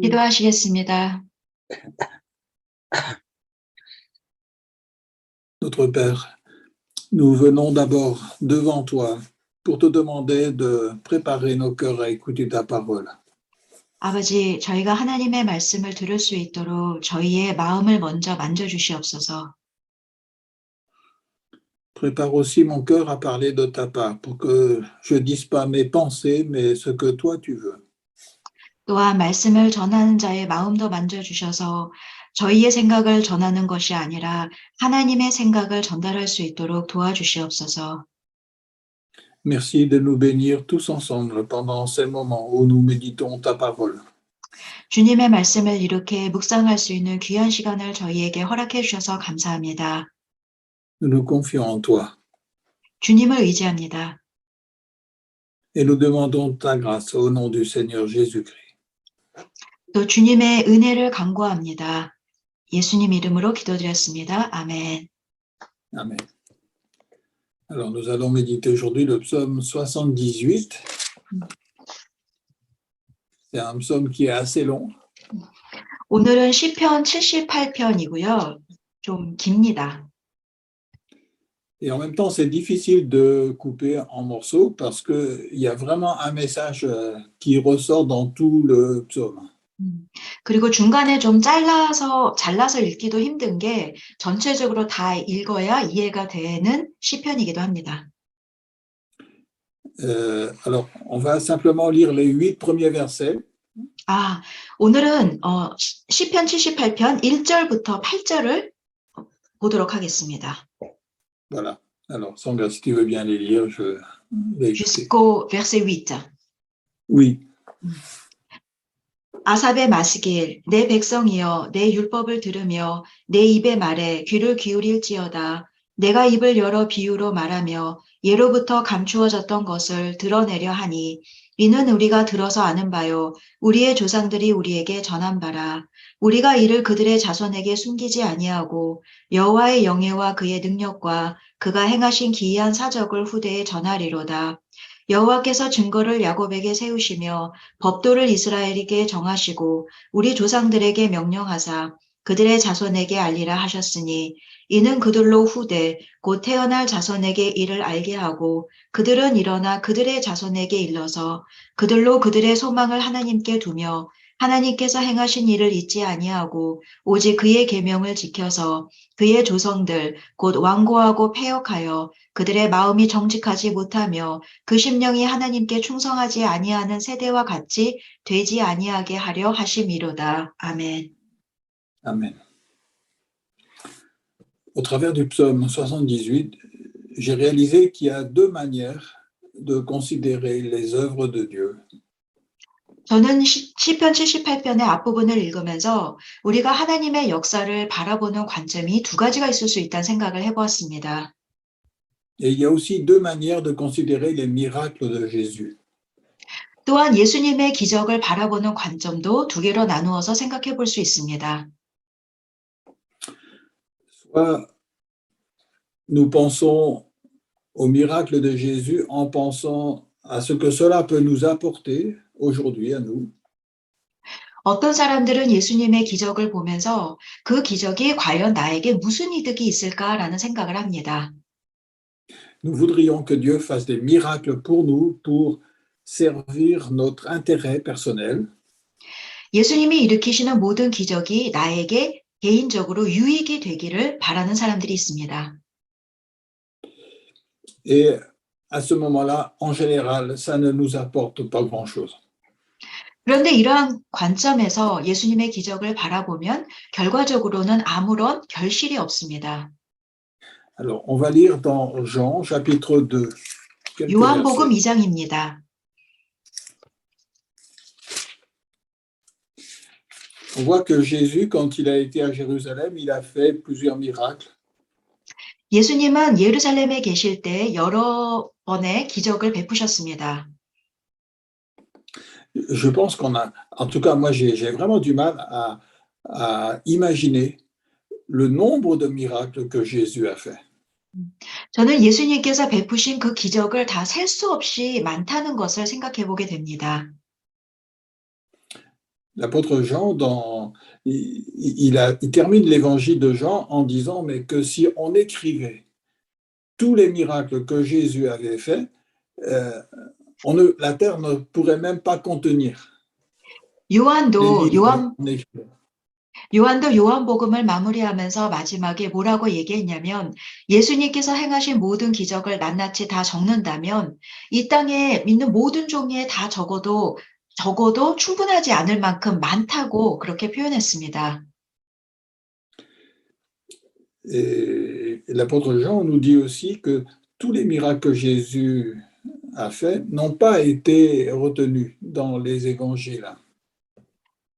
기도하시겠습니다. Notre Père, nous venons d'abord devant toi pour te demander de préparer nos cœurs à écouter ta parole. 아버지, 저희가 하나님의 말씀을 들을 수 있도록 저희의 마음을 먼저 만져주시옵소서. Prépare aussi mon cœur à parler de ta part pour que je dise pas mes pensées, mais ce que toi tu veux. 또한 말씀을 전하는 자의 마음도 만져주셔서 저희의 생각을 전하는 것이 아니라 하나님의 생각을 전달할 수 있도록 도와주시옵소서. Merci de nous bénir tous ensemble pendant ces moments où nous méditons ta parole. 주님의 말씀을 이렇게 묵상할 수 있는 귀한 시간을 저희에게 허락해 주셔서 감사합니다. Nous nous confions en toi 주님을 의지합니다. et nous demandons ta grâce au nom du Seigneur Jésus-Christ. 또 주님의 은혜를 간구합니다. 예수님 이름으로 기도드렸습니다. 아멘. Amen. Alors nous allons méditer aujourd'hui le psaume 78. C'est un psaume qui est assez long. 오늘은 시편 78편이고요. 좀 깁니다. Et en même temps, c'est difficile de couper en morceaux parce qu'il y a vraiment un message qui ressort dans tout le psaume. 그리고 중간에 좀 잘라서 읽기도 힘든 게 전체적으로 다 읽어야 이해가 되는 시편이기도 합니다. Alors, on va simplement lire les 8 premiers versets. 오늘은 시편 78편 1절부터 8절을 보도록 하겠습니다. Voilà. Alors, Sandra, si tu veux bien les lire, je vais écouter. Jusqu'au verset 8. Oui. 아삽의 마스길, 내 백성이여, 내 율법을 들으며 내 입의 말에 귀를 기울일지어다. 내가 입을 열어 비유로 말하며 예로부터 감추어졌던 것을 드러내려 하니 이는 우리가 들어서 아는 바요. 우리의 조상들이 우리에게 전한 바라. 우리가 이를 그들의 자손에게 숨기지 아니하고 여호와의 영예와 그의 능력과 그가 행하신 기이한 사적을 후대에 전하리로다. 여호와께서 증거를 야곱에게 세우시며 법도를 이스라엘에게 정하시고 우리 조상들에게 명령하사 그들의 자손에게 알리라 하셨으니 이는 그들로 후대 곧 태어날 자손에게 이를 알게 하고 그들은 일어나 그들의 자손에게 일러서 그들로 그들의 소망을 하나님께 두며 하나님께서 행하신 일을 잊지 아니하고 오직 그의 계명을 지켜서 그의 조성들 곧 완고하고 패역하여 그들의 마음이 정직하지 못하며 그 심령이 하나님께 충성하지 아니하는 세대와 같이 되지 아니하게 하려 하심이로다. 아멘. Amen. Au travers du psaume 78, j'ai réalisé qu'il y a deux manières de considérer les œuvres de Dieu. 저는 시편 78편의 앞부분을 읽으면서 우리가 하나님의 역사를 바라보는 관점이 두 가지가 있을 수 있다는 생각을 해보았습니다. Et il y a aussi deux manières de considérer les miracles de Jésus. 또한 예수님의 기적을 바라보는 관점도 두 개로 나누어서 생각해 볼 수 있습니다. Soit nous pensons au miracle de Jésus en pensant à ce que cela peut nous apporter aujourd'hui à nous. 어떤 사람들은 예수님의 기적을 보면서 그 기적이 과연 나에게 무슨 이득이 있을까라는 생각을 합니다. Nous voudrions que Dieu fasse des miracles pour nous, pour servir notre intérêt personnel. 예수님이 일으키시는 모든 기적이 나에게 개인적으로 유익이 되기를 바라는 사람들이 있습니다. Et à ce moment-là, en général, ça ne nous apporte pas grand-chose. 그런데 이러한 관점에서 예수님의 기적을 바라보면 결과적으로는 아무런 결실이 없습니다. Alors, on va lire dans Jean, chapitre 2. 요한복음 2장입니다. On voit que Jésus, quand il a été à Jérusalem, il a fait plusieurs miracles. 예수님은 예루살렘에 계실 때 여러 번의 기적을 베푸셨습니다. Je pense qu'on a, en tout cas, moi, j'ai vraiment du mal à imaginer le nombre de miracles que Jésus a fait. 저는 예수님께서 베푸신 그 기적을 다 셀 수 없이 많다는 것을 생각해 보게 됩니다. l'apôtre Jean, il termine l'évangile de Jean en disant mais que si on écrivait tous les miracles que Jésus avait faits, la terre ne pourrait même pas contenir les 요한도 livres qu'on écrit. 요한도 요한복음을 마무리하면서 마지막에 뭐라고 얘기했냐면 예수님께서 행하신 모든 기적을 낱낱이 다 적는다면 이 땅에 있는 모든 종류에 다 적어도 충분하지 않을 만큼 많다고 그렇게 표현했습니다. Et l'apôtre Jean nous dit aussi que tous les miracles que Jésus a faits n'ont pas été retenus dans les évangiles.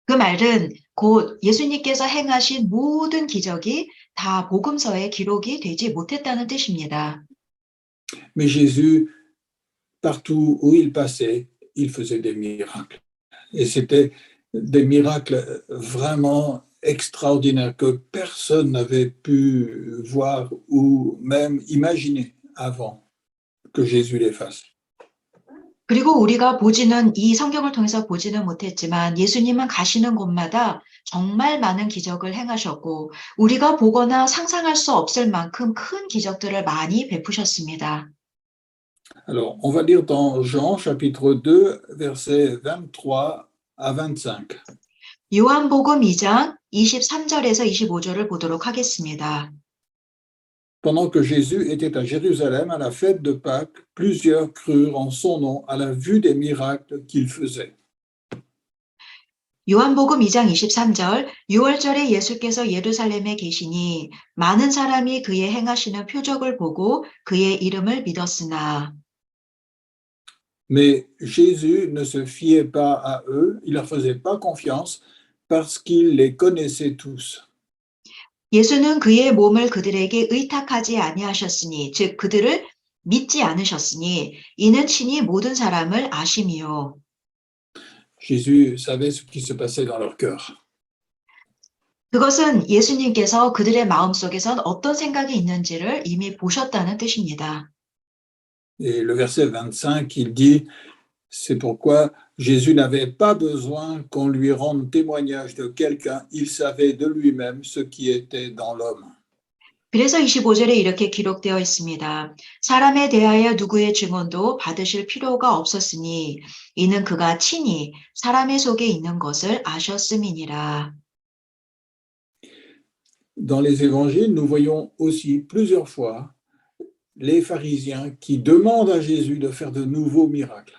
그 말은 곧 예수님께서 행하신 모든 기적이 다 복음서에 기록이 되지 못했다는 뜻입니다. Mais Jésus, partout où il passait, il faisait des miracles. Et c'était des miracles vraiment extraordinaires que personne n'avait pu voir ou même imaginer avant que Jésus les fasse. 그리고 우리가 이 성경을 통해서 보지는 못했지만 예수님은 가시는 곳마다 정말 많은 기적을 행하셨고 우리가 보거나 상상할 수 없을 만큼 큰 기적들을 많이 베푸셨습니다. Alors, on va lire dans Jean chapitre 2, versets 23 à 25. 요한복음 2장 23절에서 25절을 보도록 하겠습니다. Pendant que Jésus était à Jérusalem à la fête de Pâques, plusieurs crurent en son nom à la vue des miracles qu'il faisait. 요한복음 2장 23절 6월절에 예수께서 예루살렘에 계시니 많은 사람이 그의 행하시는 표적을 보고 그의 이름을 믿었으나 Mais Jésus ne se fiait pas à eux, il ne leur faisait pas confiance parce qu'il les connaissait tous. 예수는 그의 몸을 그들에게 의탁하지 아니하셨으니 즉 그들을 믿지 않으셨으니 이는 친히 모든 사람을 아심이요. Jésus savait ce qui se passait dans leur cœur. 그것은 예수님께서 그들의 마음속에선 어떤 생각이 있는지를 이미 보셨다는 뜻입니다. Et le verset 25, il dit, c'est pourquoi Jésus n'avait pas besoin qu'on lui rende témoignage de quelqu'un, il savait de lui-même ce qui était dans l'homme. 그래서 25절에 이렇게 기록되어 있습니다. 사람에 대하여 누구의 증언도 받으실 필요가 없었으니 이는 그가 친히 사람의 속에 있는 것을 아셨음이니라. Dans les évangiles, nous voyons aussi plusieurs fois les pharisiens qui demandent à Jésus de faire de nouveaux miracles.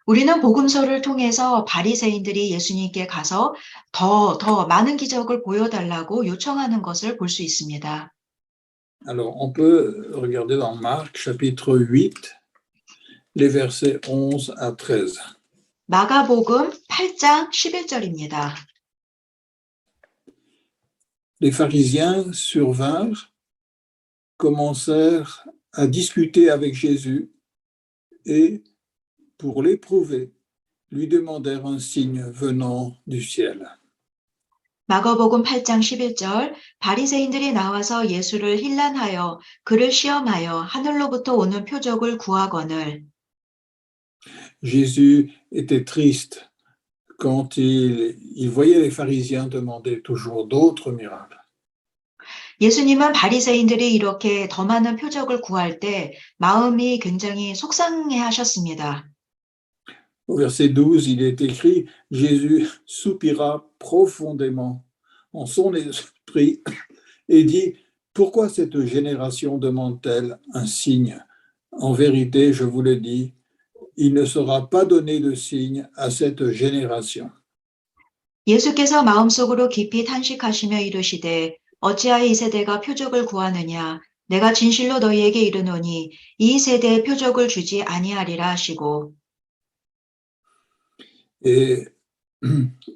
우리는 복음서를 통해서 바리새인들이 예수님께 가서 더 많은 기적을 보여달라고 요청하는 것을 볼 수 있습니다. Alors, on peut regarder dans Marc chapitre 8, les versets 11 à 13. 마가복음 8장 11절입니다. Les pharisiens survinrent, commencèrent à discuter avec Jésus et, pour l'éprouver, lui demandèrent un signe venant du ciel. 마가복음 8장 11절 바리새인들이 나와서 예수를 힐난하여 그를 시험하여 하늘로부터 오는 표적을 구하거늘 Jésus était triste quand il voyait les pharisiens demander toujours d'autres miracles. 예수님은 바리새인들이 이렇게 더 많은 표적을 구할 때 마음이 굉장히 속상해 하셨습니다. Au verset 12, il est écrit, Jésus soupira profondément en son esprit et dit, pourquoi cette génération demande-t-elle un signe? En vérité, je vous le dis, il ne sera pas donné de signe à cette génération. 예수께서 마음속으로 깊이 탄식하시며 이르시되 어찌하여 이 세대가 표적을 구하느냐 내가 진실로 너희에게 이르노니 이 세대에 표적을 주지 아니하리라 하시고 Et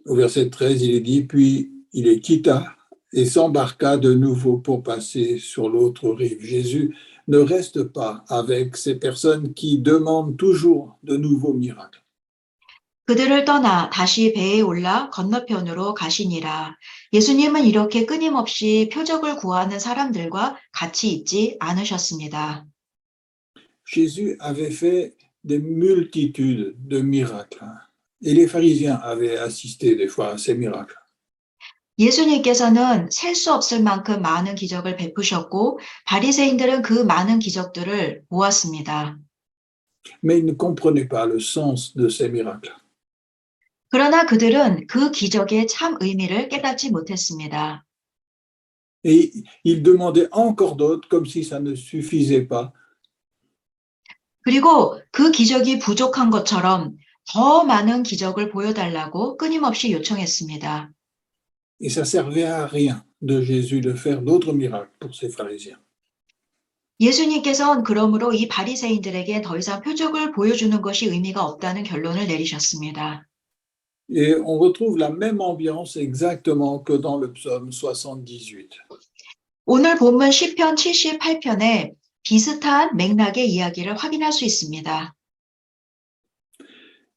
au verset 13, il est dit, puis il les quitta et s'embarqua de nouveau pour passer sur l'autre rive. Jésus ne reste pas avec ces personnes qui demandent toujours de nouveaux miracles. 그들을 떠나 다시 배에 올라 건너편으로 가시니라. 예수님은 이렇게 끊임없이 표적을 구하는 사람들과 같이 있지 않으셨습니다. Jésus avait fait des multitudes de miracles. Et les pharisiens avaient assisté des fois à ces miracles. 예수님께서는 셀 수 없을 만큼 많은 기적을 베푸셨고 바리새인들은 그 많은 기적들을 보았습니다. Mais ils ne comprenaient pas le sens de ces miracles. 그러나 그들은 그 기적의 참 의미를 깨닫지 못했습니다. Et ils demandaient encore d'autres comme si ça ne suffisait pas. 그리고 그 기적이 부족한 것처럼 더 많은 기적을 보여달라고 끊임없이 요청했습니다. Et ça servait à rien de Jésus de faire d'autres miracles pour ces pharisiens. 예수님께서는 그러므로 이 바리새인들에게 더 이상 표적을 보여주는 것이 의미가 없다는 결론을 내리셨습니다. Et on retrouve la même ambiance exactement que dans le psaume 78. 오늘 본문 시편 78편에 비슷한 맥락의 이야기를 확인할 수 있습니다.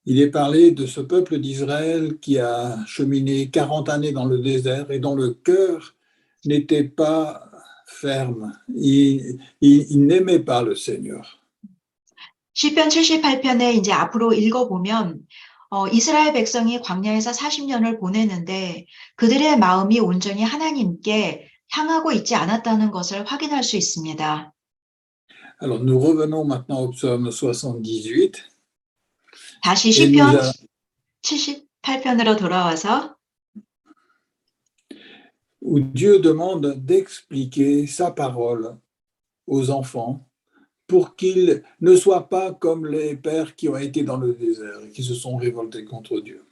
Il est parlé de ce peuple d'Israël qui a cheminé 40 années dans le désert et dont le cœur n'était pas ferme. Il n'aimait pas le Seigneur. 시편 78편에 이제 앞으로 읽어보면 이스라엘 백성이 광야에서 40년을 보내는데 그들의 마음이 온전히 하나님께 향하고 있지 않았다는 것을 확인할 수 있습니다. Alors nous revenons maintenant au psaume 78. 다시 Et nous 시편 a- 78편으로 돌아와서 où Dieu demande d'expliquer sa parole aux enfants pour qu'ils ne soient pas comme les pères qui ont été dans le désert et qui se sont révoltés contre Dieu.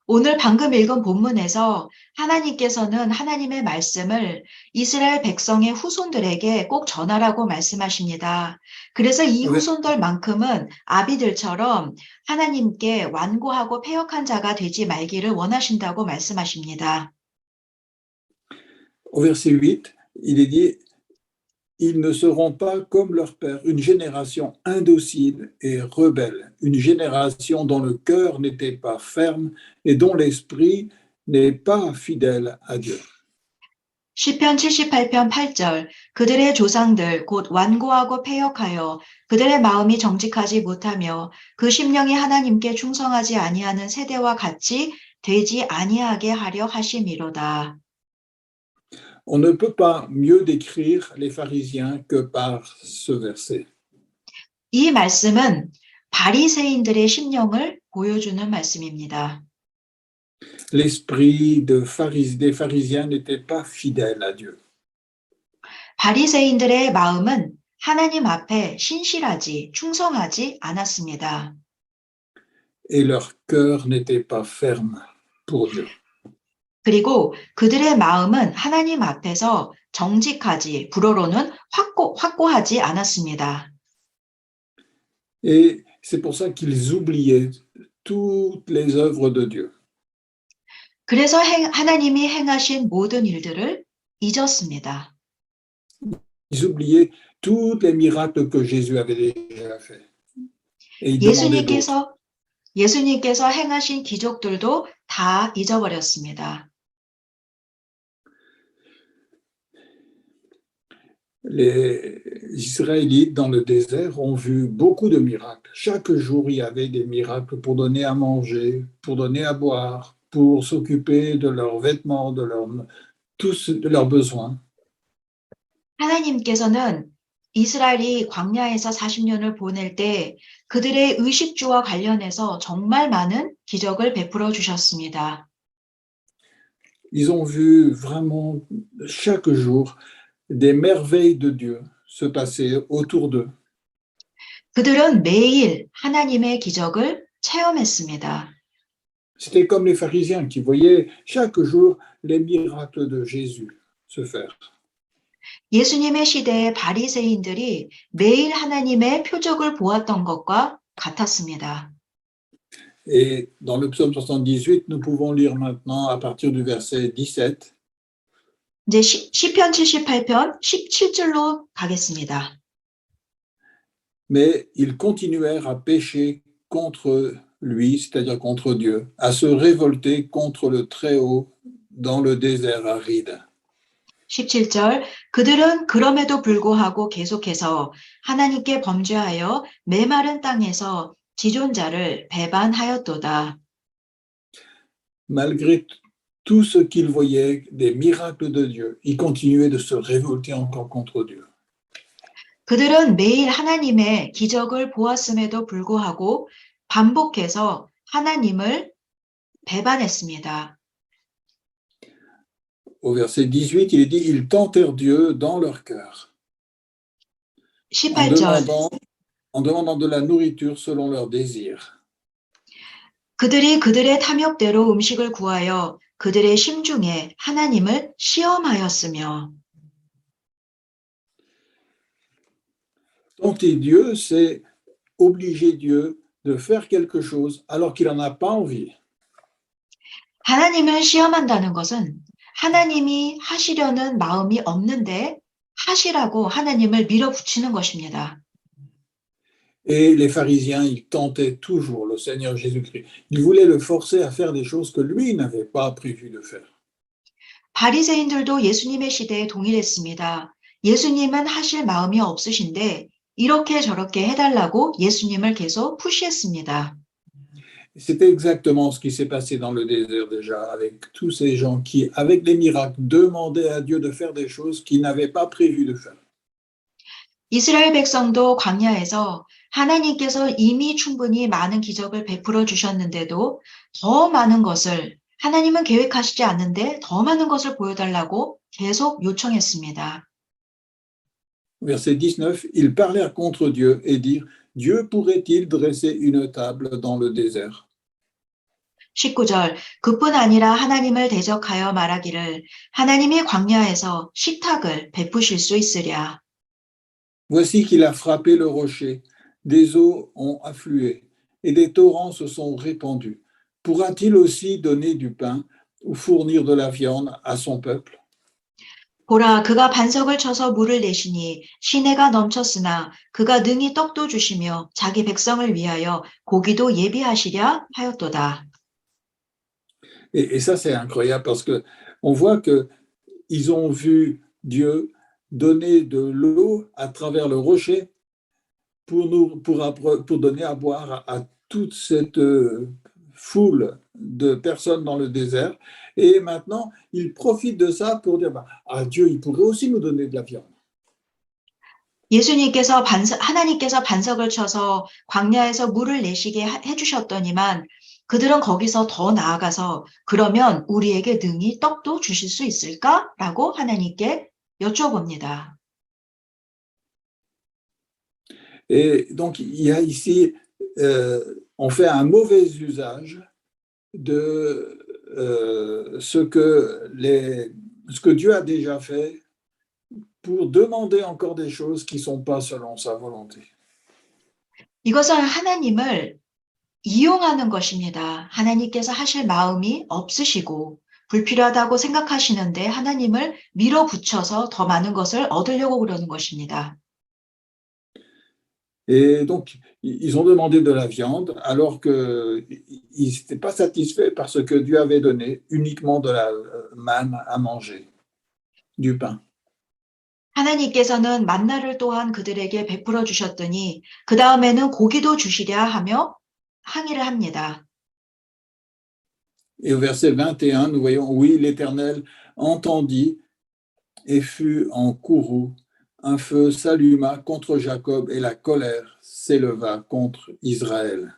오늘 방금 읽은 본문에서 하나님께서는 하나님의 말씀을 이스라엘 백성의 후손들에게 꼭 전하라고 말씀하십니다. 그래서 이 후손들만큼은 아비들처럼 하나님께 완고하고 패역한 자가 되지 말기를 원하신다고 말씀하십니다. Au verset 8, il est dit, ils ne seront pas comme leur père, une génération indocile et rebelle, une génération dont le cœur n'était pas ferme et dont l'esprit n'est pas fidèle à Dieu. 시편 78편 8절 그들의 조상들 곧 완고하고 패역하여 그들의 마음이 정직하지 못하며 그 심령이 하나님께 충성하지 아니하는 세대와 같이 되지 아니하게 하려 하심이로다. On ne peut pas mieux décrire les pharisiens que par ce verset. 이 말씀은 바리새인들의 심령을 보여주는 말씀입니다. L'esprit des pharisiens n'était pas fidèle à Dieu. 바리새인들의 마음은 하나님 앞에 신실하지 충성하지 않았습니다. Et leur cœur n'était pas ferme pour Dieu. 그리고 그들의 마음은 하나님 앞에서 정직하지, 불어로는 확고하지 않았습니다. Et c'est pour ça qu'ils oubliaient toutes les œuvres de Dieu. 그래서 하나님이 행하신 모든 일들을 잊었습니다. Ils oubliaient tous les miracles que Jésus avait déjà faits. Et ils demandaient d'autres. 예수님께서 행하신 기적들도 다 잊어버렸습니다. Les Israélites dans le désert ont vu beaucoup de miracles. Chaque jour, il y avait des miracles pour donner à manger, pour donner à boire, pour s'occuper de leurs vêtements, de leurs besoins. 하나님께서는 이스라엘이 광야에서 40년을 보낼 때 그들의 의식주와 관련해서 정말 많은 기적을 베풀어 주셨습니다. Ils ont vu vraiment chaque jour des merveilles de Dieu se passer autour d'eux. 그들은 매일 하나님의 기적을 체험했습니다. C'était comme les pharisiens qui voyaient chaque jour les miracles de Jésus se faire. 예수님의 시대의 바리새인들이 매일 하나님의 표적을 보았던 것과 같았습니다. Et dans le psaume 78, nous pouvons lire maintenant à partir du verset 17. 이제 시편 78편 17절로 가겠습니다. Mais ils continuèrent à pécher contre lui, c'est-à-dire contre Dieu, à se révolter contre le Très-Haut dans le désert aride. 17절 그들은 그럼에도 불구하고 계속해서 하나님께 범죄하여 메마른 땅에서 지존자를 배반하였도다. Malgré tout ce qu'il voyait des miracles de Dieu, il continuait de se révolter encore contre Dieu. 그들은 매일 하나님의 기적을 보았음에도 불구하고 반복해서 하나님을 배반했습니다. Au verset 18, il est dit, ils tentèrent Dieu dans leur cœur, en 18절. demandant de la nourriture selon leurs désirs. 그들이 그들의 탐욕대로 음식을 구하여 그들의 심중에 하나님을 시험하였으며. Tenter Dieu, c'est obliger Dieu de faire quelque chose alors qu'il n'en a pas envie. 하나님을 시험한다는 것은 하나님이 하시려는 마음이 없는데 하시라고 하나님을 밀어붙이는 것입니다. Et les pharisiens, ils tentaient toujours le Seigneur Jésus-Christ. Ils voulaient le forcer à faire des choses que lui n'avait pas prévu de faire. 바리새인들도 예수님의 시대에 동일했습니다. 예수님은 하실 마음이 없으신데 이렇게 저렇게 해달라고 예수님을 계속 푸시했습니다. C'était exactement ce qui s'est passé dans le désert déjà, avec tous ces gens qui, avec les miracles, demandaient à Dieu de faire des choses qu'il n'avait pas prévu de faire. 이스라엘 백성도 광야에서 하나님께서 이미 충분히 많은 기적을 베풀어 주셨는데도 더 많은 것을 하나님은 계획하시지 않는데 더 많은 것을 보여달라고 계속 요청했습니다. Verset 19, ils parlèrent contre Dieu et dirent, Dieu pourrait-il dresser une table dans le désert? 19절, 그뿐 아니라 하나님을 대적하여 말하기를 하나님이 광야에서 식탁을 베푸실 수 있으랴. Voici qu'il a frappé le rocher, des eaux ont afflué et des torrents se sont répandus. Pourra-t-il aussi donner du pain ou fournir de la viande à son peuple? 보라, 그가 반석을 쳐서 물을 내시니 시내가 넘쳤으나 그가 능히 떡도 주시며 자기 백성을 위하여 고기도 예비하시랴 하였도다. Et ça, c'est incroyable parce que on voit qu'ils ont vu Dieu donner de l'eau à travers le rocher pour donner à boire à toute cette foule de personnes dans le désert. Et maintenant, ils profitent de ça pour dire, Dieu, il pourrait aussi nous donner de la viande. 하나님께서 반석을 쳐서 광야에서 물을 내시게 해주셨더니만 그들은 거기서 더 나아가서 그러면 우리에게 능히 떡도 주실 수 있을까? 라고 하나님께 여쭤봅니다. Et donc, il y a ici, on fait un mauvais usage de ce que Dieu a déjà fait pour demander encore des choses qui ne sont pas selon sa volonté. 이것은 하나님을 이용하는 것입니다. 하나님께서 하실 마음이 없으시고 불필요하다고 생각하시는데 하나님을 밀어붙여서 더 많은 것을 얻으려고 그러는 것입니다. Et donc, ils ont demandé de la viande alors qu'ils n'étaient pas satisfaits par ce que Dieu avait donné, uniquement de la manne à manger, du pain. 하나님께서는 만나를 또한 그들에게 베풀어 주셨더니 그 다음에는 고기도 주시랴 하며 항의를 합니다. Et au verset 21, nous voyons, oui, l'Éternel entendit et fut en courroux. Un feu s'alluma contre Jacob et la colère s'éleva contre Israël.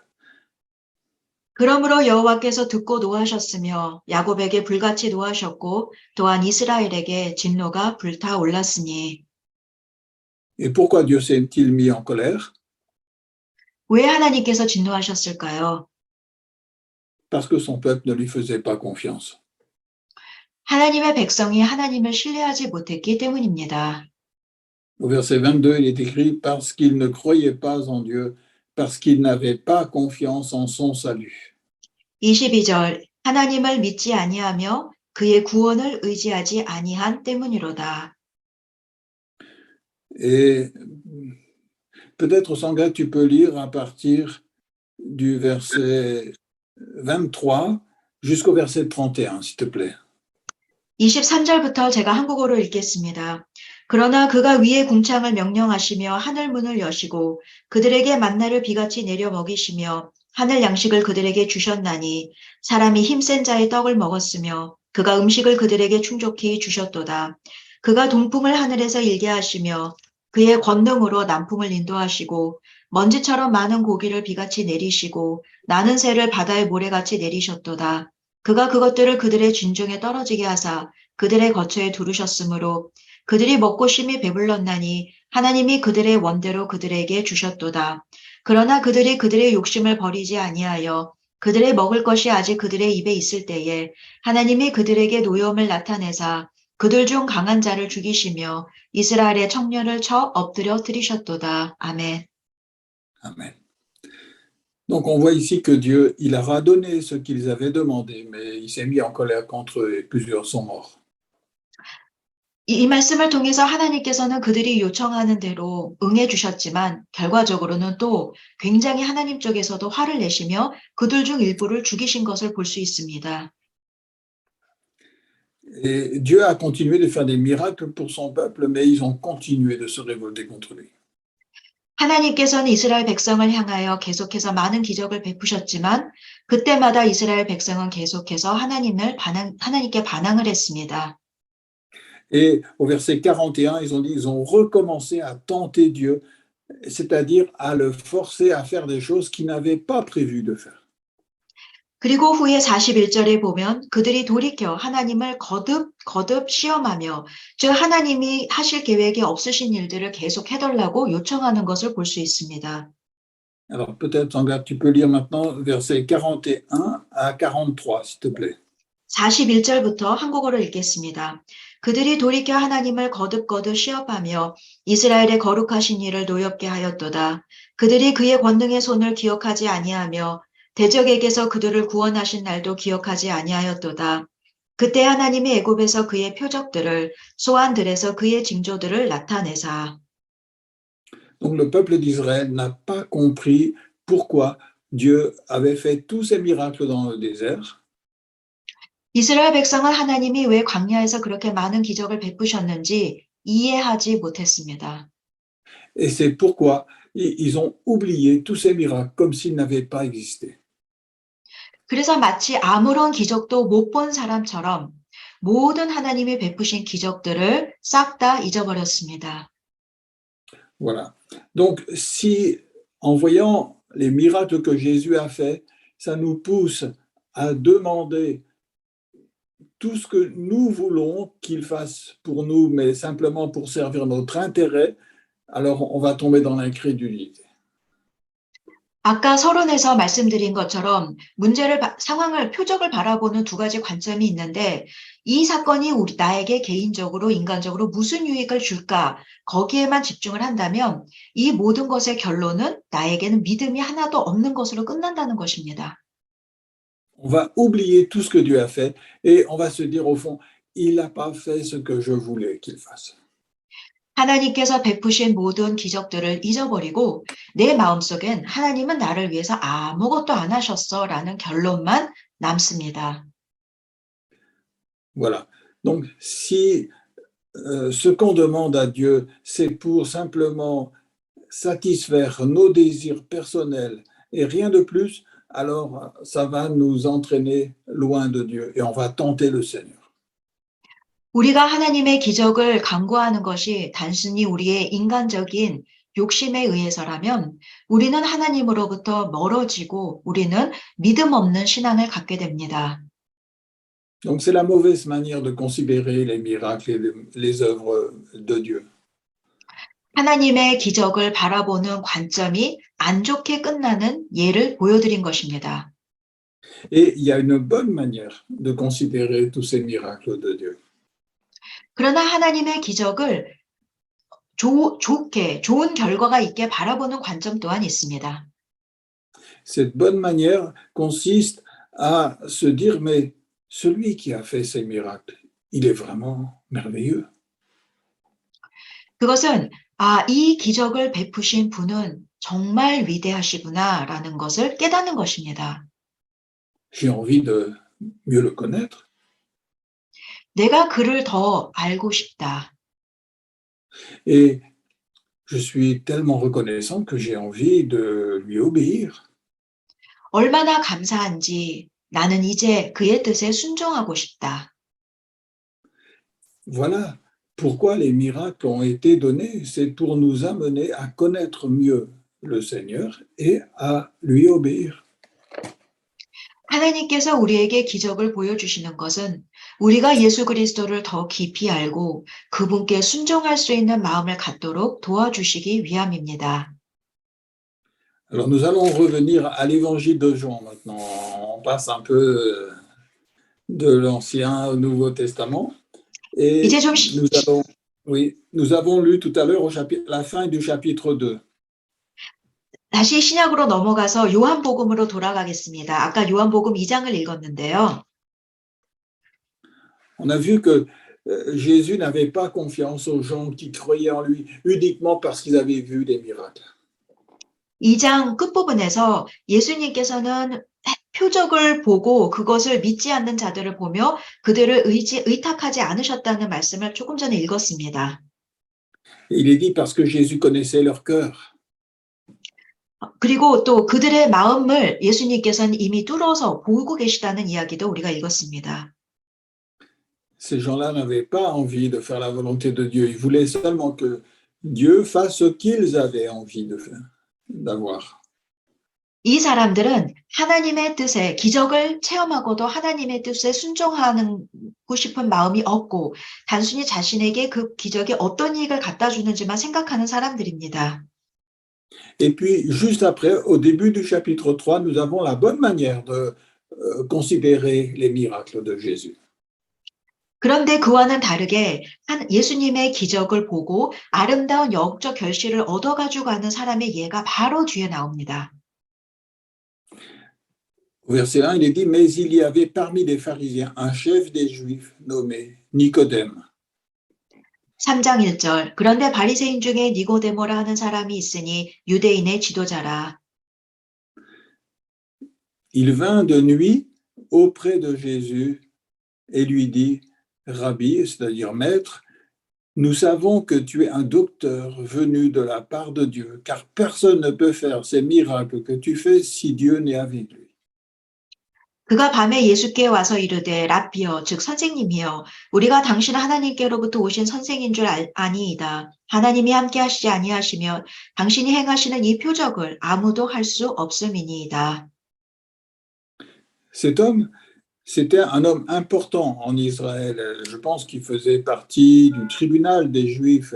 그러므로 여호와께서 듣고 노하셨으며 야곱에게 불같이 노하셨고 또한 이스라엘에게 진노가 불타올랐으니. Et pourquoi Dieu s'est-il mis en colère? 왜 하나님께서 진노하셨을까요? Parce que son peuple ne lui faisait pas confiance. 하나님의 백성이 하나님을 신뢰하지 못했기 때문입니다. Au verset 22, il est écrit « Parce qu'il ne croyait pas en Dieu, parce qu'il n'avait pas confiance en son salut. » 22절 하나님을 믿지 아니하며 그의 구원을 의지하지 아니한 때문이로다. Et peut-être, Sangha, tu peux lire à partir du verset 23 jusqu'au verset 31, s'il te plaît. 23절부터 제가 한국어로 읽겠습니다. 그러나 그가 위의 궁창을 명령하시며 하늘 문을 여시고 그들에게 만나를 비같이 내려 먹이시며 하늘 양식을 그들에게 주셨나니 사람이 힘센 자의 떡을 먹었으며 그가 음식을 그들에게 충족히 주셨도다. 그가 동풍을 하늘에서 일게 하시며 그의 권능으로 남풍을 인도하시고 먼지처럼 많은 고기를 비같이 내리시고 나는 새를 바다의 모래같이 내리셨도다. 그가 그것들을 그들의 진중에 떨어지게 하사 그들의 거처에 두르셨으므로 그들이 먹고 심히 배불렀나니 하나님이 그들의 원대로 그들에게 주셨도다. 그러나 그들이 그들의 욕심을 버리지 아니하여 그들의 먹을 것이 아직 그들의 입에 있을 때에 하나님이 그들에게 노여움을 나타내사 그들 중 강한 자를 죽이시며 이스라엘의 청년을 쳐 엎드려 트리셨도다. 아멘. Amen. Donc on voit ici que Dieu, il leur a donné ce qu'ils avaient demandé, mais il s'est mis en colère contre eux et plusieurs sont morts. 이 말씀을 통해서 하나님께서는 그들이 요청하는 대로 응해 주셨지만 결과적으로는 또 굉장히 하나님 쪽에서도 화를 내시며 그들 중 일부를 죽이신 것을 볼 수 있습니다. Et Dieu a continué de faire des miracles pour son peuple, mais ils ont continué de se révolter contre lui. 하나님께서는 이스라엘 백성을 향하여 계속해서 많은 기적을 베푸셨지만 그때마다 이스라엘 백성은 계속해서 하나님께 반항을 했습니다. Et au verset 41, ils ont dit, ils ont recommencé à tenter Dieu, c'est-à-dire à le forcer à faire des choses qu'il n'avait pas prévu de faire. 그리고 후에 41절에 보면 그들이 돌이켜 하나님을 거듭 시험하며 즉 하나님이 하실 계획에 없으신 일들을 계속 해달라고 요청하는 것을 볼 수 있습니다. Alors peut-être, Sangha, tu peux lire maintenant versets 41 à 43, s'il te plaît. 41절부터 한국어로 읽겠습니다. 그들이 돌이켜 하나님을 거듭 시험하며 이스라엘의 거룩하신 이를 노엽게 하였도다. 그들이 그의 권능의 손을 기억하지 아니하며 대적에게서 그들을 구원하신 날도 기억하지 아니하였도다. 그때 하나님이 애굽에서 그의 표적들을 소환들에서 그의 징조들을 나타내사. Donc le peuple d'Israël n'a pas compris pourquoi Dieu avait fait tous ces miracles dans le désert. 이스라엘 백성은 하나님이 왜 광야에서 그렇게 많은 기적을 베푸셨는지 이해하지 못했습니다. Et c'est pourquoi ils ont oublié tous ces miracles comme s'ils n'avaient pas existé. 그래서 마치 아무런 기적도 못 본 사람처럼 모든 하나님이 베푸신 기적들을 싹 다 잊어버렸습니다. Voilà. Donc si en voyant les miracles que Jésus a fait, ça nous pousse à demander tout ce que nous voulons qu'il fasse pour nous, mais simplement pour servir notre intérêt, alors on va tomber dans l'incrédulité. 아까 서론에서 말씀드린 것처럼 상황을, 표적을 바라보는 두 가지 관점이 있는데 이 사건이 나에게 개인적으로, 인간적으로 무슨 유익을 줄까? 거기에만 집중을 한다면 이 모든 것의 결론은 나에게는 믿음이 하나도 없는 것으로 끝난다는 것입니다. On va oublier tout ce que Dieu a fait et on va se dire au fond, il n'a pas fait ce que je voulais qu'il fasse. 하나님께서 베푸신 모든 기적들을 잊어버리고 내 마음속엔 하나님은 나를 위해서 아무것도 안 하셨어 라는 결론만 남습니다. Voilà. Donc si ce qu'on demande à Dieu, c'est pour simplement satisfaire nos désirs personnels et rien de plus, alors ça va nous entraîner loin de Dieu et on va tenter le Seigneur. 우리가 하나님의 기적을 간구하는 것이 단순히 우리의 인간적인 욕심에 의해서라면 우리는 하나님으로부터 멀어지고 우리는 믿음 없는 신앙을 갖게 됩니다. Donc c'est la mauvaise manière de considérer les miracles et les œuvres de Dieu. 하나님의 기적을 바라보는 관점이 안 좋게 끝나는 예를 보여드린 것입니다. Et il y a une bonne manière de considérer tous ces miracles de Dieu. 그러나 하나님의 기적을 좋은 결과가 있게 바라보는 관점 또한 있습니다. Cette bonne manière consiste à se dire, mais celui qui a fait ces miracles, il est vraiment merveilleux. 그것은 이 기적을 베푸신 분은 정말 위대하시구나라는 것을 깨닫는 것입니다. J'ai envie de mieux le connaître. 내가 그를 더 알고 싶다. Et je suis tellement reconnaissant que j'ai envie de lui obéir. 얼마나 감사한지 나는 이제 그의 뜻에 순종하고 싶다. Voilà pourquoi les miracles ont été donnés, c'est pour nous amener à connaître mieux le Seigneur et à lui obéir. 하나님께서 우리에게 기적을 보여주시는 것은 우리가 예수 그리스도를 더 깊이 알고 그분께 순종할 수 있는 마음을 갖도록 도와주시기 위함입니다. Alors nous allons revenir à l'évangile de Jean maintenant. On passe un peu de l'Ancien au Nouveau Testament. Et 이제 좀 nous avons lu tout à l'heure la fin du chapitre 2. 다시 신약으로 넘어가서 요한복음으로 돌아가겠습니다. 아까 요한복음 2장을 읽었는데요. On a vu que Jésus n'avait pas confiance aux gens qui croyaient en lui uniquement parce qu'ils avaient vu des miracles. 2장 끝부분에서 예수님께서는 표적을 보고 그것을 믿지 않는 자들을 보며 그들을 의탁하지 않으셨다는 말씀을 조금 전에 읽었습니다. Il est dit parce que Jésus connaissait leur cœur. 그리고 또 그들의 마음을 예수님께서는 이미 뚫어서 보고 계시다는 이야기도 우리가 읽었습니다. Ces gens-là n'avaient pas envie de faire la volonté de Dieu. Ils voulaient seulement que Dieu fasse ce qu'ils avaient envie de faire, d'avoir. 이 사람들은 하나님의 뜻에 기적을 체험하고도 하나님의 뜻에 순종하고 싶은 마음이 없고 단순히 자신에게 그 기적이 어떤 이익을 갖다 주는지만 생각하는 사람들입니다. Et puis, juste après, au début du chapitre 3, nous avons la bonne manière de considérer les miracles de Jésus. 그런데 그와는 다르게 예수님의 기적을 보고 아름다운 영적 결실을 얻어가지고 가는 사람의 예가 바로 뒤에 나옵니다. Au verset 1, il est dit, mais il y avait parmi les pharisiens un chef des Juifs nommé Nicodème. 3장 1절 그런데 바리새인 중에 니고데모라 하는 사람이 있으니 유대인의 지도자라. Il vint de nuit auprès de Jésus et lui dit, Rabbi, c'est-à-dire maître, nous savons que tu es un docteur venu de la part de Dieu, car personne ne peut faire ces miracles que tu fais si Dieu n'est avec lui. 그가 밤에 예수께 와서 이르되 라삐여 즉 선생님이여 우리가 당신 하나님께로부터 오신 선생인 줄 아니이다. 하나님이 함께 하시지 아니하시면 당신이 행하시는 이 표적을 아무도 할 수 없음이니이다. Cet homme, c'était un homme important en Israël. Je pense qu'il faisait partie du tribunal des Juifs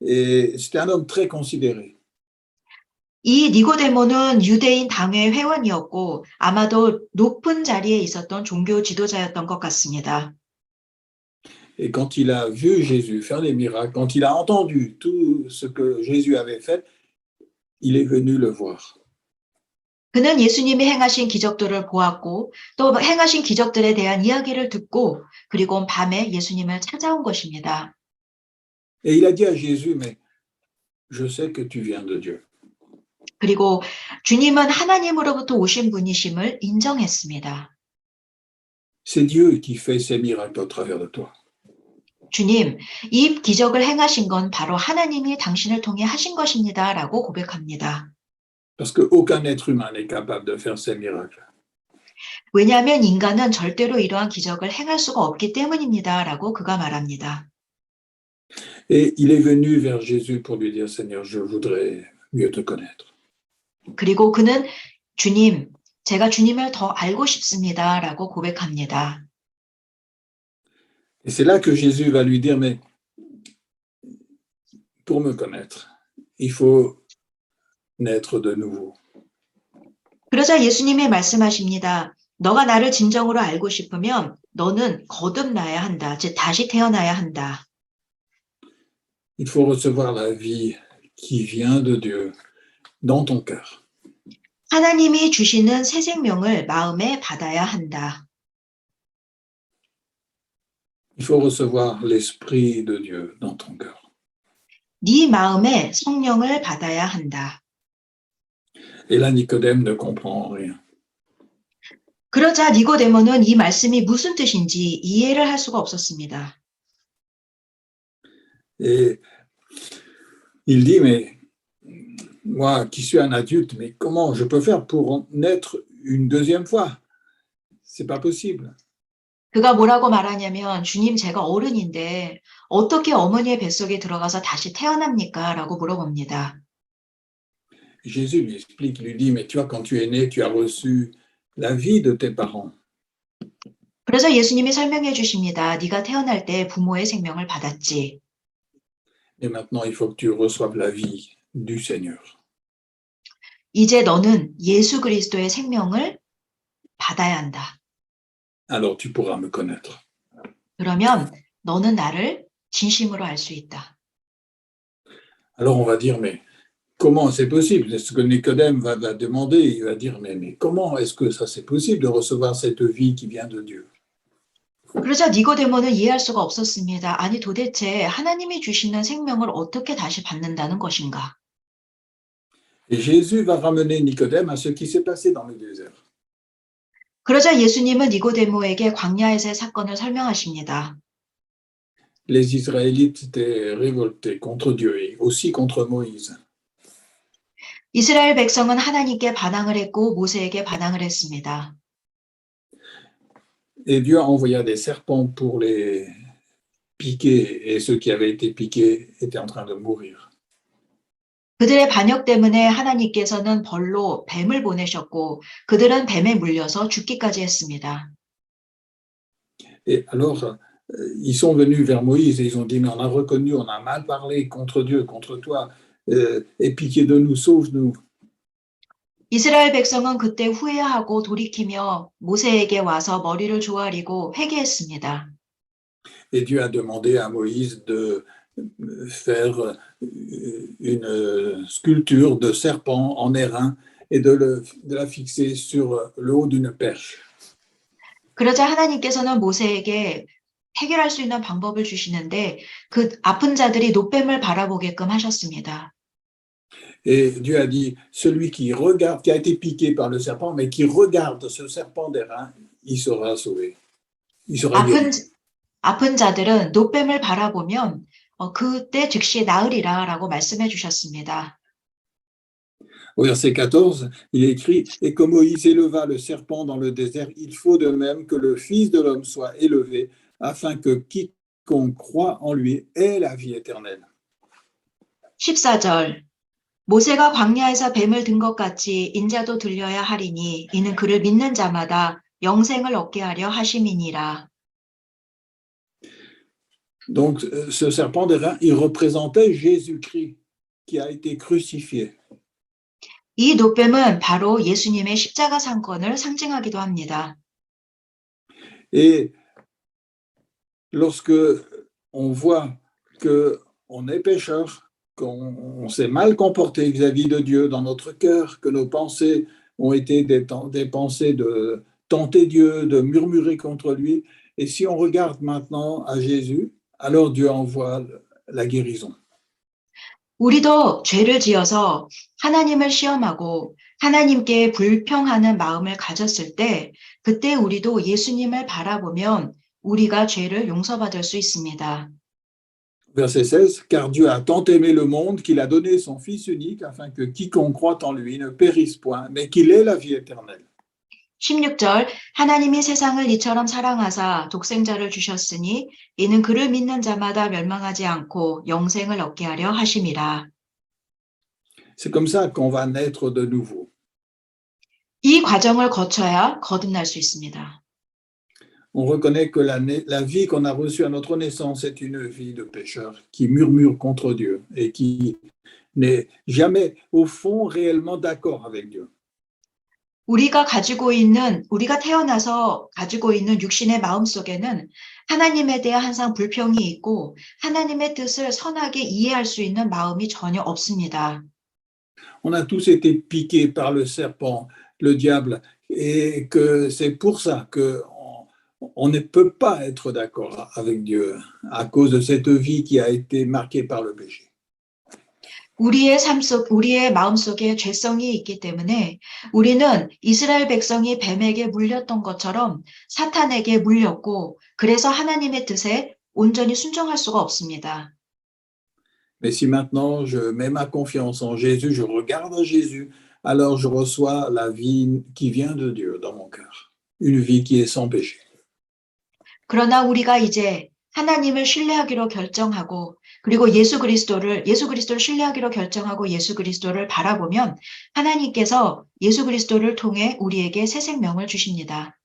et c'était un homme très considéré. 이 니고데모는 유대인 당회 회원이었고 아마도 높은 자리에 있었던 종교 지도자였던 것 같습니다. Et quand il a vu Jésus faire des miracles, quand il a entendu tout ce que Jésus avait fait, il est venu le voir. 그는 예수님이 행하신 기적들을 보았고 또 행하신 기적들에 대한 이야기를 듣고 그리고 밤에 예수님을 찾아온 것입니다. Et il a dit à Jésus, mais je sais que tu viens de Dieu. 그리고 주님은 하나님으로부터 오신 분이심을 인정했습니다. C'est Dieu qui fait ces miracles au travers de toi. 주님, 이 기적을 행하신 건 바로 하나님이 당신을 통해 하신 것입니다. 라고 고백합니다. Parce qu'aucun être humain n'est capable de faire ces miracles. 왜냐하면 인간은 절대로 이러한 기적을 행할 수가 없기 때문입니다. 라고 그가 말합니다. Et il est venu vers Jésus pour lui dire, Seigneur, je voudrais mieux te connaître. 그리고 그는 주님, 제가 주님을 더 알고 싶습니다. 라고 고백합니다. Et c'est là que Jésus va lui dire, mais pour me connaître, il faut naître de nouveau. 그러자 예수님이 말씀하십니다. 너가 나를 진정으로 알고 싶으면 너는 거듭나야 한다. 즉 다시 태어나야 한다. Il faut recevoir la vie qui vient de Dieu dans ton cœur. 하나님이 주시는 새 생명을 마음에 받아야 한다. Il faut recevoir l'Esprit de Dieu dans ton cœur. 네 마음에 성령을 받아야 한다. Et là, Nicodème ne comprend rien. 그러자 니고데모는 이 말씀이 무슨 뜻인지 이해를 할 수가 없었습니다. Et Il dit, mais moi qui suis un adulte, mais comment je peux faire pour naître une deuxième fois? C'est pas possible. 그가 뭐라고 말하냐면, 주님, 제가 어른인데 어떻게 어머니의 뱃속에 들어가서 다시 태어납니까? 라고 물어봅니다. Jésus lui explique, lui dit, mais tu vois, quand tu es né, tu as reçu la vie de tes parents. 그래서 예수님이 설명해 주십니다. 네가 태어날 때 부모의 생명을 받았지. Et maintenant, il faut que tu reçoives la vie du Seigneur. 이제 너는 예수 그리스도의 생명을 받아야 한다. Alors tu pourras me connaître. 그러면 너는 나를 진심으로 알 수 있다. Alors on va dire, mais comment c'est possible? C'est ce que Nicodème va demander. Il va dire, mais comment est-ce que ça c'est possible de recevoir cette vie qui vient de Dieu? 그러자 니고데모는 이해할 수가 없었습니다. 아니 도대체 하나님이 주시는 생명을 어떻게 다시 받는다는 것인가? Et Jésus va ramener Nicodème à ce qui s'est passé dans le désert. 그러자 예수님은 니고데모에게 광야에서의 사건을 설명하십니다. Les Israélites étaient révoltés contre Dieu et aussi contre Moïse. 이스라엘 백성은 하나님께 반항을 했고 모세에게 반항을 했습니다. Et Dieu envoya des serpents pour les piquer et ceux qui avaient été piqués étaient en train de mourir. 그들의 반역 때문에 하나님께서는 벌로 뱀을 보내셨고 그들은 뱀에 물려서 죽기까지 했습니다. Et alors, ils sont venus vers Moïse et ils ont dit, mais on a reconnu, on a mal parlé contre Dieu, contre toi, et pitié de nous, sauve-nous. 이스라엘 백성은 그때 후회하고 돌이키며 모세에게 와서 머리를 조아리고 회개했습니다. Et Dieu a demandé à Moïse de faire une sculpture de serpent en airain et de la fixer sur le haut d'une perche. 그러자 하나님께서는 모세에게 해결할 수 있는 방법을 주시는데 그 아픈 자들이 노뱀을 바라보게끔 하셨습니다. Et Dieu a dit, celui qui regarde, qui a été piqué par le serpent, mais qui regarde ce serpent d'airain, il sera sauvé. Il sera guéri. 아픈 자들은 노뱀을 바라보면 그때 즉시 나으리라라고 말씀해 주셨습니다. Au verset 14, il est écrit, et comme Moïse éleva le serpent dans le désert, il faut de même que le Fils de l'homme soit élevé, afin que quiconque croit en lui ait la vie éternelle. 14절 모세가 광야에서 뱀을 든 것 같이 인자도 들려야 하리니 이는 그를 믿는 자마다 영생을 얻게 하려 하심이니라. Donc, ce serpent d'airain, il représentait Jésus-Christ qui a été crucifié. 이 노뱀은 바로 예수님의 십자가 상권을 상징하기도 합니다. Et lorsque on voit qu'on est pécheur, qu'on s'est mal comporté vis-à-vis de Dieu dans notre cœur, que nos pensées ont été des pensées de tenter Dieu, de murmurer contre lui, et si on regarde maintenant à Jésus, alors Dieu envoie la guérison. 우리도 죄를 지어서 하나님을 시험하고 하나님께 불평하는 마음을 가졌을 때 그때 우리도 예수님을 바라보면 우리가 죄를 용서받을 수 있습니다. Verset 16, car Dieu a tant aimé le monde qu'il a donné son Fils unique afin que quiconque croit en lui ne périsse point, mais qu'il ait la vie éternelle. 16절 하나님이 세상을 이처럼 사랑하사 독생자를 주셨으니 이는 그를 믿는 자마다 멸망하지 않고 영생을 얻게 하려 하심이라. C'est comme ça qu'on va naître de nouveau. 이 과정을 거쳐야 거듭날 수 있습니다. On reconnaît que la vie qu'on a reçue à notre naissance est une vie de pécheur qui murmure contre Dieu et qui n'est jamais au fond réellement d'accord avec Dieu. 우리가 태어나서 가지고 있는 육신의 마음 속에는 하나님에 대한 항상 불평이 있고 하나님의 뜻을 선하게 이해할 수 있는 마음이 전혀 없습니다. On a tous été piqués par le serpent, le diable, et que c'est pour ça qu'on ne peut pas être d'accord avec Dieu à cause de cette vie qui a été marquée par le péché. 우리의 마음 속에 죄성이 있기 때문에 우리는 이스라엘 백성이 뱀에게 물렸던 것처럼 사탄에게 물렸고 그래서 하나님의 뜻에 온전히 순종할 수가 없습니다. Mais si maintenant je mets ma confiance en Jésus, je regarde à Jésus, alors je reçois la vie qui vient de Dieu dans mon cœur. Une vie qui est sans péché. 그러나 우리가 이제 하나님을 신뢰하기로 결정하고 그리고 예수 그리스도를 신뢰하기로 결정하고 예수 그리스도를 바라보면 하나님께서 예수 그리스도를 통해 우리에게 새 생명을 주십니다.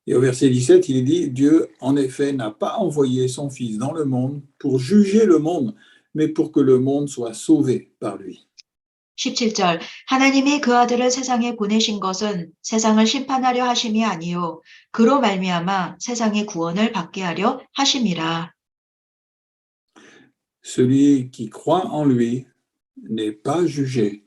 Et au verset 17, il est dit, Dieu, en effet, n'a pas envoyé son Fils dans le monde pour juger le monde, mais pour que le monde soit sauvé par lui. 17절 하나님이 그 아들을 세상에 보내신 것은 세상을 심판하려 하심이 아니요 그로 말미암아 세상의 구원을 받게 하려 하심이라. Celui qui croit en lui n'est pas jugé,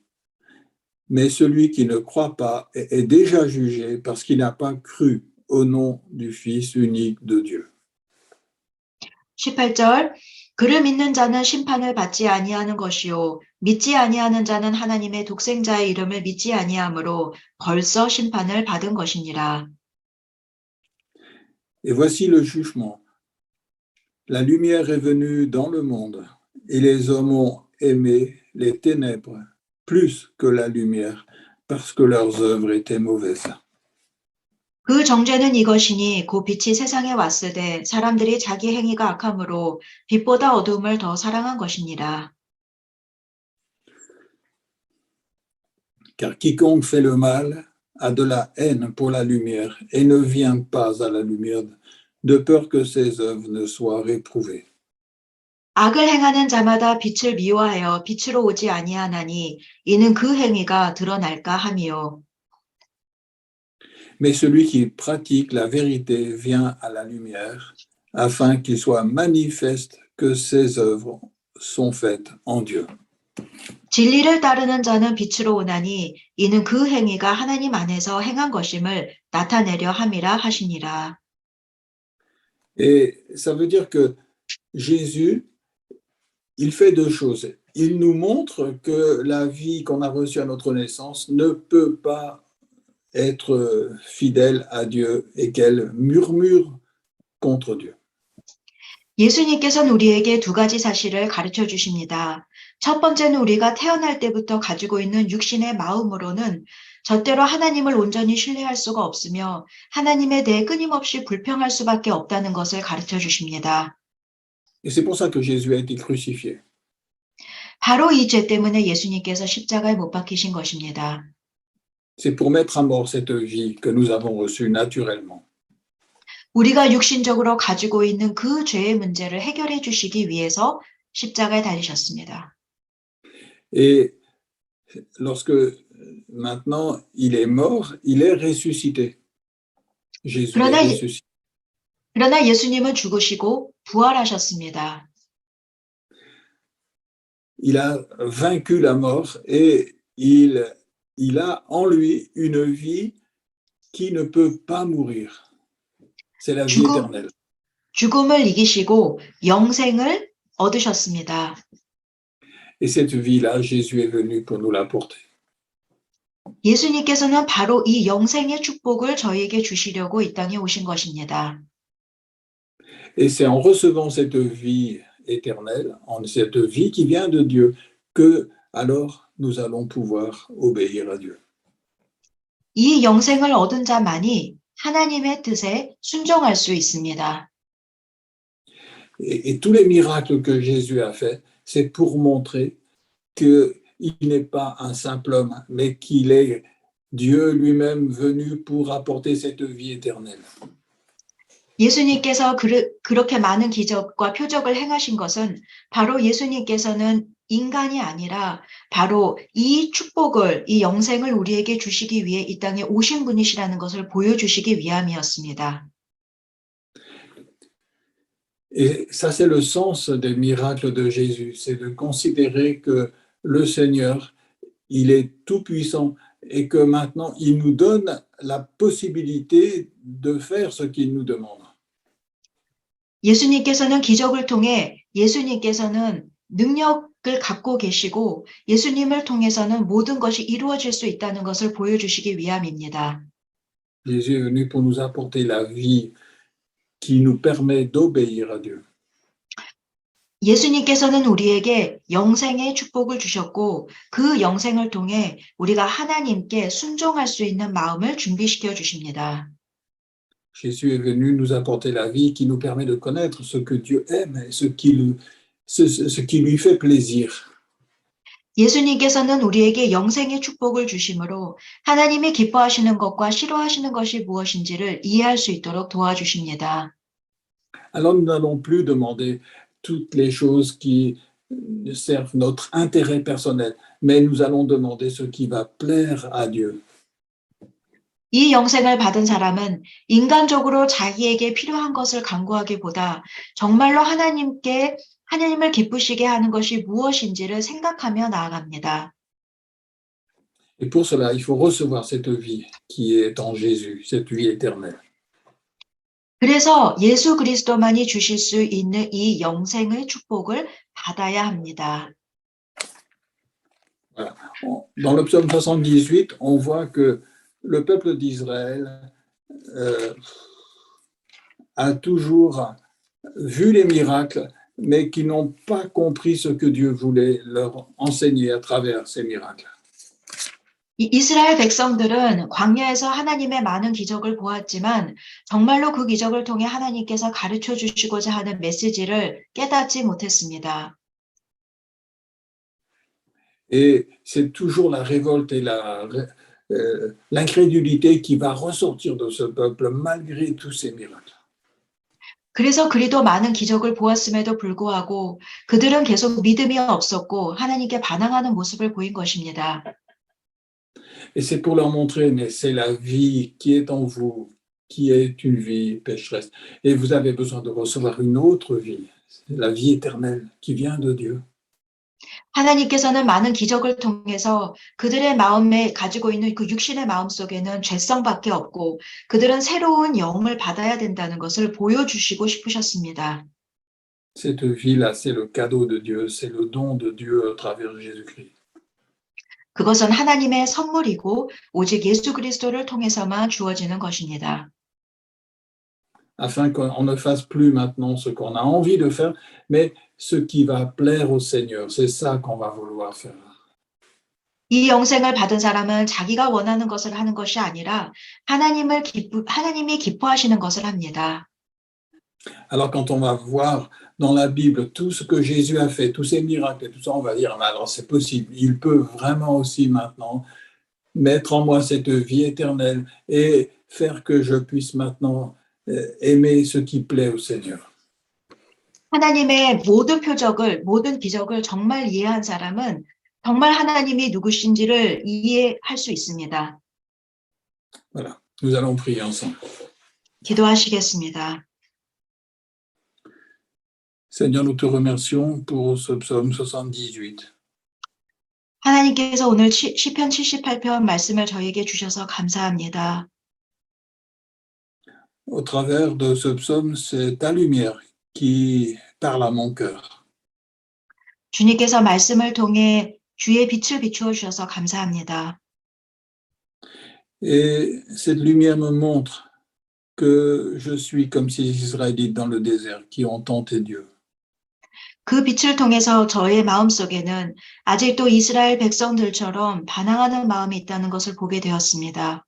mais celui qui ne croit pas est déjà jugé parce qu'il n'a pas cru au nom du Fils unique de Dieu. 18절 그를 믿는 자는 심판을 받지 아니하는 것이요 믿지 아니하는 자는 하나님의 독생자의 이름을 믿지 아니하므로 벌써 심판을 받은 것이니라. Et voici le jugement. La lumière est venue dans le monde, et les hommes ont aimé les ténèbres plus que la lumière, parce que leurs œuvres étaient mauvaises. 그 정죄는 이것이니 곧 빛이 세상에 왔으되 사람들이 자기 행위가 악함으로 빛보다 어두움을 더 사랑한 것이니라. Car quiconque fait le mal a de la haine pour la lumière et ne vient pas à la lumière, de peur que ses œuvres ne soient réprouvées. 악을 행하는 자마다 빛을 미워하여 빛으로 오지 아니하나니 이는 그 행위가 드러날까 함이요. Mais celui qui pratique la vérité vient à la lumière, afin qu'il soit manifeste que ses œuvres sont faites en Dieu. 진리를 따르는 자는 빛으로 오나니 이는 그 행위가 하나님 안에서 행한 것임을 나타내려 함이라 하시니라. Et ça veut dire que Jésus, il fait deux choses. Il nous montre que la vie qu'on a reçue à notre naissance ne peut pas être fidèle à Dieu et qu'elle murmure contre Dieu. 예수님께서는 우리에게 두 가지 사실을 가르쳐 주십니다. 첫 번째는 우리가 태어날 때부터 가지고 있는 육신의 마음으로는 절대로 하나님을 온전히 신뢰할 수가 없으며 하나님에 대해 끊임없이 불평할 수밖에 없다는 것을 가르쳐 주십니다. Et c'est pour ça que Jésus a été crucifié. 바로 이 죄 때문에 예수님께서 십자가에 못 박히신 것입니다. C'est pour mettre à mort cette vie que nous avons reçue naturellement. 우리가 육신적으로 가지고 있는 그 죄의 문제를 해결해 주시기 위해서 십자가에 달리셨습니다. Et lorsque maintenant il est mort, il est ressuscité. Jésus est ressuscité. 그러나 예수님은 죽으시고 부활하셨습니다. Il a vaincu la mort et il a en lui une vie qui ne peut pas mourir. C'est la vie éternelle. 죽음을 이기시고 영생을 얻으셨습니다. Et cette vie-là, Jésus est venu pour nous l'apporter. 예수님께서는 바로 이 영생의 축복을 저희에게 주시려고 이 땅에 오신 것입니다. Et c'est en recevant cette vie éternelle, en cette vie qui vient de Dieu, que alors nous allons pouvoir obéir à Dieu. 이 영생을 얻은 자만이 하나님의 뜻에 순종할 수 있습니다. Et tous les miracles que Jésus a faits, c'est pour montrer qu'il n'est pas un simple homme, mais qu'il est Dieu lui-même venu pour apporter cette vie éternelle. 예수님께서 그렇게 많은 기적과 표적을 행하신 것은 바로 예수님께서는 인간이 아니라 바로 이 축복을, 이 영생을 우리에게 주시기 위해 이 땅에 오신 분이시라는 것을 보여주시기 위함이었습니다. Et ça, c'est le sens des miracles de Jésus, c'est de considérer que le Seigneur, il est tout-puissant et que maintenant, il nous donne la possibilité de faire ce qu'il nous demande. 예수님께서는 기적을 통해 예수님께서는 능력을 갖고 계시고 예수님을 통해서는 모든 것이 이루어질 수 있다는 것을 보여주시기 위함입니다. Jésus est venu pour nous apporter la vie qui nous permet d'obéir à Dieu. 예수님께서는 우리에게 영생의 축복을 주셨고 그 영생을 통해 우리가 하나님께 순종할 수 있는 마음을 준비시켜 주십니다. Jésus est venu nous apporter la vie qui nous permet de connaître ce que Dieu aime et ce qui lui fait plaisir. 예수님께서는 우리에게 영생의 축복을 주심으로 하나님이 기뻐하시는 것과 싫어하시는 것이 무엇인지를 이해할 수 있도록 도와주십니다. Alors nous n'allons plus demander toutes les choses qui servent notre intérêt personnel, mais nous allons demander ce qui va plaire à Dieu. 이 영생을 받은 사람은 인간적으로 자기에게 필요한 것을 강구하기보다 정말로 하나님을 기쁘시게 하는 것이 무엇인지를 생각하며 나아갑니다. Et pour cela, il faut recevoir cette vie qui est en Jésus, cette vie éternelle. 그래서 예수 그리스도만이 주실 수 있는 이 영생의 축복을 받아야 합니다. Voilà. Dans le psaume 78, on voit que le peuple d'Israël a toujours vu les miracles, mais qui n'ont pas compris ce que Dieu voulait leur enseigner à travers ces miracles. 이스라엘 백성들은 광야에서 하나님의 많은 기적을 보았지만 정말로 그 기적을 통해 하나님께서 가르쳐 주시고자 하는 메시지를 깨닫지 못했습니다. Et c'est toujours la révolte et l'incrédulité qui va ressortir de ce peuple malgré tous ces miracles. 그래서 그리도 많은 기적을 보았음에도 불구하고 그들은 계속 믿음이 없었고 하나님께 반항하는 모습을 보인 것입니다. Et c'est pour leur montrer, mais c'est la vie qui est en vous, qui est une vie pécheresse. Et vous avez besoin de recevoir une autre vie, la vie éternelle qui vient de Dieu. 하나님께서는 많은 기적을 통해서 그들의 마음에 가지고 있는 그 육신의 마음 속에는 죄성밖에 없고 그들은 새로운 영을 받아야 된다는 것을 보여주시고 싶으셨습니다. Cette vie-là, c'est le cadeau de Dieu, c'est le don de Dieu à travers Jésus-Christ. 그것은 하나님의 선물이고 오직 예수 그리스도를 통해서만 주어지는 것입니다. Afin qu'on ne fasse plus maintenant ce qu'on a envie de faire, mais ce qui va plaire au Seigneur. C'est ça qu'on va vouloir faire. 이 영생을 받은 사람은 자기가 원하는 것을 하는 것이 아니라 하나님이 기뻐하시는 것을 합니다. Alors quand on va voir dans la Bible tout ce que Jésus a fait, tous ces miracles et tout ça, on va dire, alors c'est possible, il peut vraiment aussi maintenant mettre en moi cette vie éternelle et faire que je puisse maintenant aimer ce qui plaît au Seigneur. 하나님의 모든 기적을 정말 이해한 사람은 정말 하나님이 누구신지를 이해할 수 있습니다. Voilà, nous allons prier ensemble. 기도하시겠습니다. Seigneur, nous te remercions pour ce psaume 78. 하나님께서 오늘 시편 78편 말씀을 저에게 주셔서 감사합니다. Au travers de ce psaume, c'est ta lumière qui parle à mon cœur. 주님께서 말씀을 통해 주의 빛을 비추어 주셔서 감사합니다. Et cette lumière me montre que je suis comme ces Israélites dans le désert qui ont tenté Dieu. 그 빛을 통해서 저의 마음속에는 아직도 이스라엘 백성들처럼 반항하는 마음이 있다는 것을 보게 되었습니다.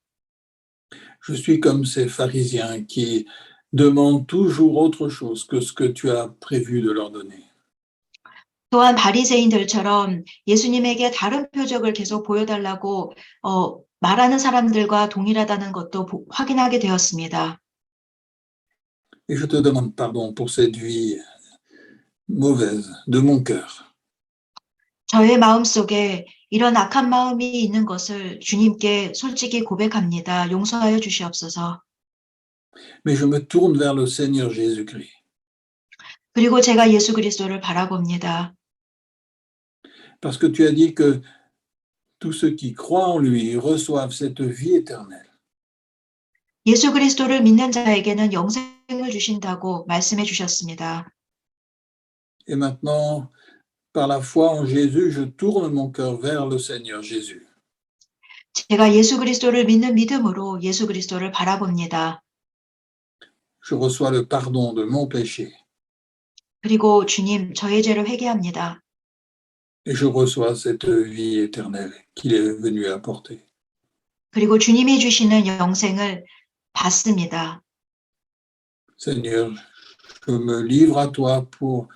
Je suis comme ces pharisiens qui demandent toujours autre chose que ce que tu as prévu de leur donner. 또한 바리새인들처럼 예수님에게 다른 표적을 계속 보여달라고 말하는 사람들과 동일하다는 것도 확인하게 되었습니다. Et je te demande pardon pour cette vie mauvaise de mon cœur. 저의 마음속에 이런 악한 마음이 있는 것을 주님께 솔직히 고백합니다. 용서하여 주시옵소서. Mais je me tourne vers le Seigneur Jésus-Christ. 그리고 제가 예수 그리스도를 바라봅니다. Parce que tu as dit que tous ceux qui croient en lui reçoivent cette vie éternelle. 예수 그리스도를 믿는 자에게는 영생을 주신다고 말씀해 주셨습니다. Et maintenant, par la foi en Jésus, je tourne mon cœur vers le Seigneur Jésus. 제가 예수 그리스도를 믿는 믿음으로 예수 그리스도를 바라봅니다. Je reçois le pardon de mon péché. 그리고 주님, 저의 죄를 회개합니다. et je reçois cette vie éternelle qu'il est venu apporter. 그리고 주님이 주시는 영생을 받습니다. Seigneur, je me livre à toi pour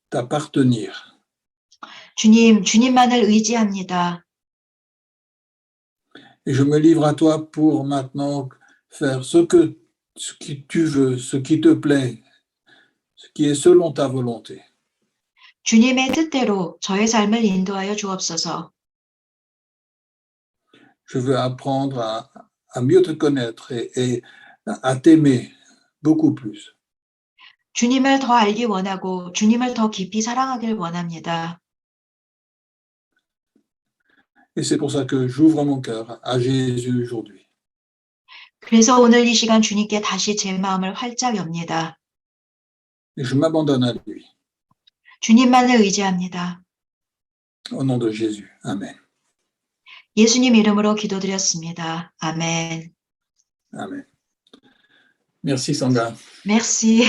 t'appartenir. 주님, 주님만을 의지합니다. Et je me livre à toi pour maintenant faire ce qui tu veux, ce qui te plaît, ce qui est selon ta volonté. 주님의 뜻대로 저의 삶을 인도하여 주옵소서. Je veux apprendre à mieux te connaître et à t'aimer beaucoup plus. 주님을 더 알기 원하고 주님을 더 깊이 사랑하길 원합니다. Et c'est pour ça que j'ouvre mon cœur à Jésus aujourd'hui. 그래서 오늘 이 시간 주님께 다시 제 마음을 활짝 엽니다. Et je m'abandonne à lui. 주님만을 의지합니다. Au nom de Jésus. Amen. 예수님 이름으로 기도드렸습니다. 아멘. Amen. Merci Sangha. Merci.